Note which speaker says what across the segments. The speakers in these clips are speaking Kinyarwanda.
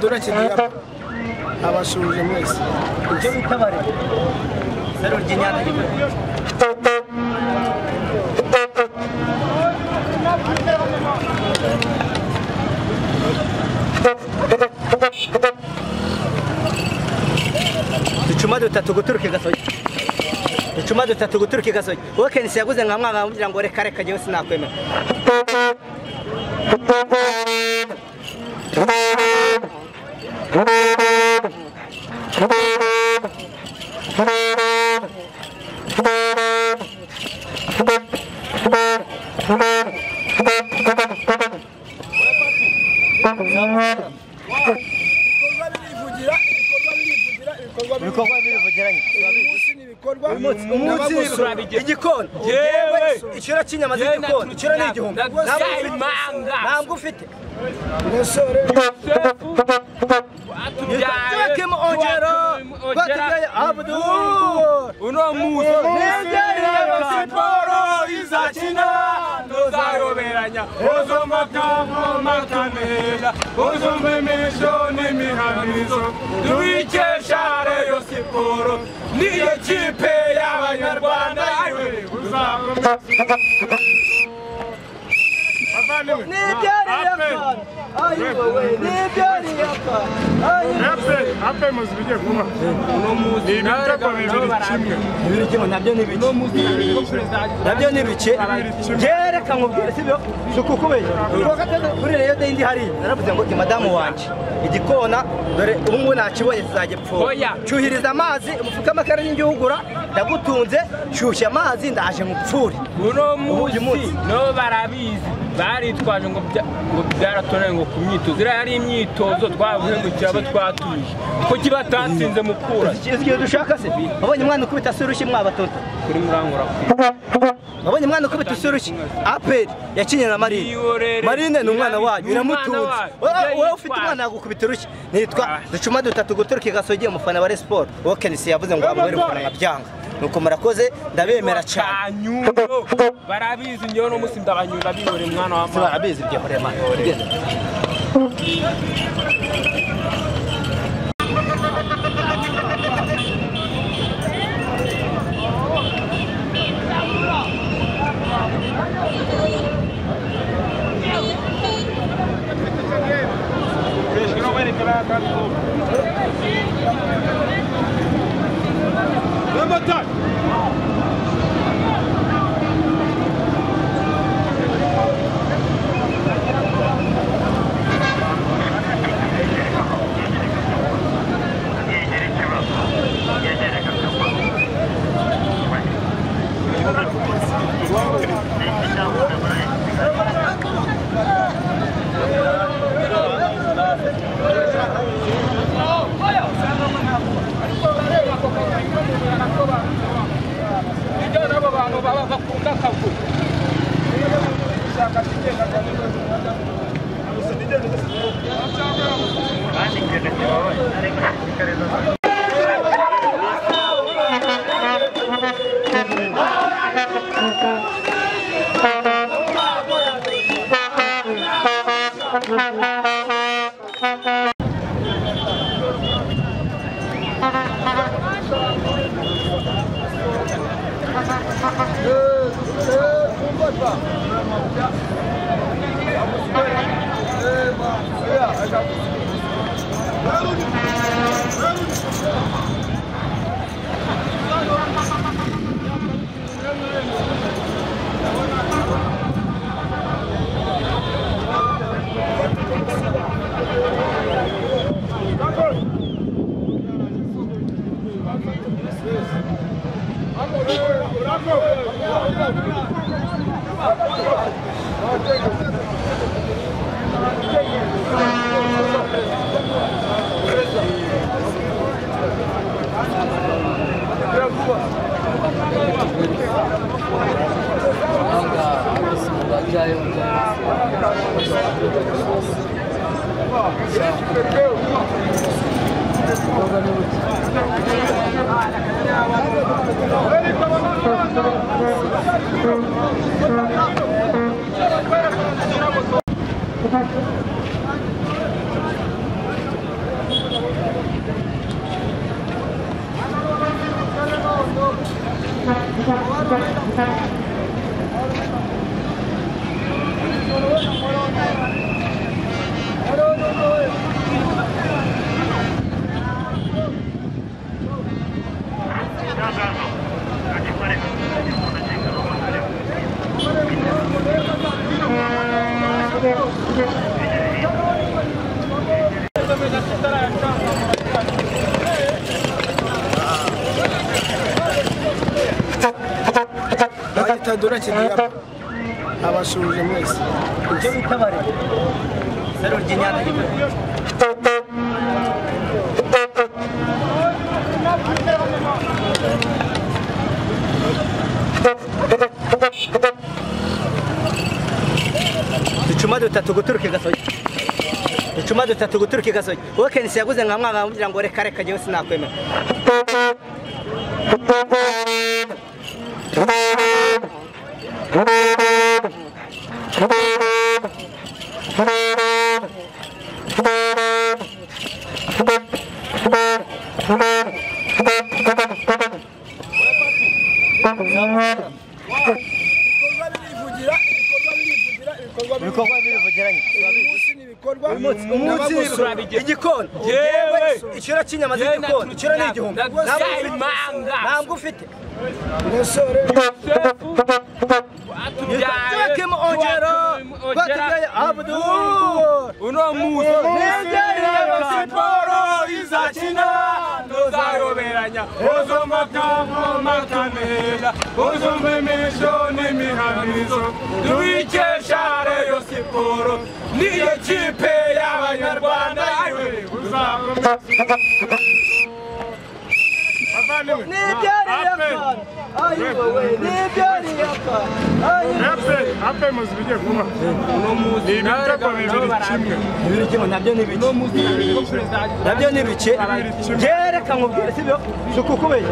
Speaker 1: Durante dia abashuje mwese
Speaker 2: icyo bitabare sero ry'inyana Icuma dutatu guturuka gasogi Icuma dutatu guturuka gasogi wowe Kenisi yaguze nka mwana amubwira ngo reka reka jewe sinakwemera igikoni ikiro cy'inyama z'igikoni ikiro ni igihumbi ntabwo ufite Joaquim Ongero batubyaye Abdul uno muzi siporo izakina tuzayoberanya makanela uzumbemisho n'imihamirizo duikesha Rayon Siporo niyo kipe y'abanyarwanda
Speaker 3: Ape muzibije kuba uno muzi n'ibitego bibiri kimwe
Speaker 2: nabyo ni bike gereka nkubwire sibyo sukukubeye kuri reyo de indi hari naravuze ngo madamu wanje igikona dore ubungu nakibonye zizagepfo cyuhiriza amazi umufuka amakara n'ingihugura ndagutunze cyushya amazi ndaje mupfuri
Speaker 4: uno muzi no barabizi baritwaje ngo byaratoneye ngo kumyitozo yari imyitozo twavuhengukira abo twatuje ko kibatansinze mukura
Speaker 2: igihe dushaka se abonye umwana ukubita surushi mwabatoto
Speaker 4: kuri murangura
Speaker 2: abonye umwana ukubita surushi aperi yakinye na Marine ni umwana wanyu iramutunze wowe ufite umwana yagukubita urushi nitwa Ducuma dutatu guturuka gasogi umufana wa Sport wowe Kenisi yavuze ngo abagore ufana nkabyanga nuko murakoze ndabemera cyane
Speaker 4: barabizi ngewe no musi ndabanyura bihore mwana wa
Speaker 2: mama barabizi byo hore mwana
Speaker 1: Itadura kidiya abashuje mwese
Speaker 2: icyo bitabare sero ry'inyana Icuma dutatu guturuka Gasogi. Icuma dutatu guturuka Gasogi. Wowe Kenisi yaguze nka mwana amubwira ngo reka reka jewe sinakwemera. Igikoni ikiro cy'inyama z'igikoni ikiro ni igihumbi ntabwo ufite
Speaker 1: umusore
Speaker 2: Kim Ongero batubyaye Abdul
Speaker 4: uno muzi siporo izakina tuzayoberanya uzomatamo makanela uzumbemisho n'imihamirizo duikesha Rayon Siporo niyo kipe y'abanyarwanda uzakomeza
Speaker 3: Ape muzi bigiye kuba ni ibitego bibiri kimwe
Speaker 2: nabyo ni bike gereka nkubwire sibyo sukukubeye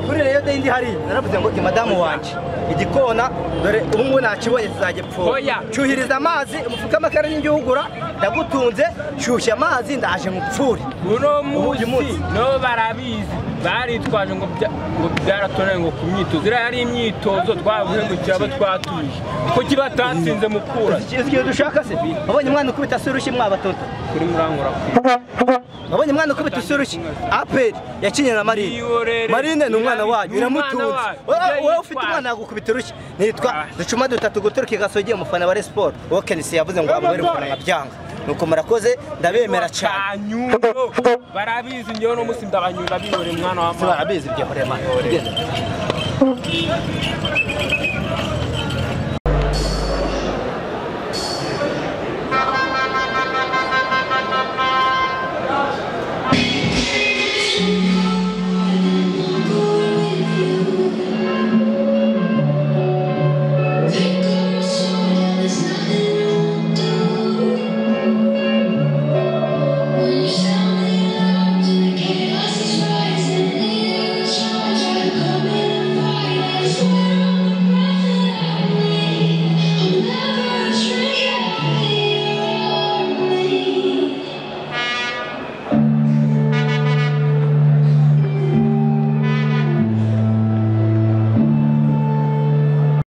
Speaker 2: kuri Rayon Day ndi hari naravuze ngo madamu wanje igikona dore ubu nakibonye tuzagepfo cyuhiriza amazi umufuka amakara y'ingihugura ndagutunze cyushya amazi ndaje mupfure
Speaker 4: uno munsi no barabizi baritwaje ngo byaratoneye ngo ku myitozo yari imyitozo twabuhengukira abo twatuje ko kibatansinze mukura
Speaker 2: igihe dushaka se abonye umwana ukubita surushi mwabatoto
Speaker 4: kuri murangura
Speaker 2: abonye umwana ukubita surushi aperi yakinye na Marine ni umwana wanyu iramutunze wowe ufite umwana yagukubita urushyi nitwa ducuma dutatu guturuka Gasogi umufana wa Rayon Sport wowe Kenisi yavuze ngo abagore ufana nkabyanga nuko murakoze ndabemera cyane
Speaker 4: barabizi ngewe no musi ndabanyura bihore mwana wa
Speaker 2: barabizi byo horema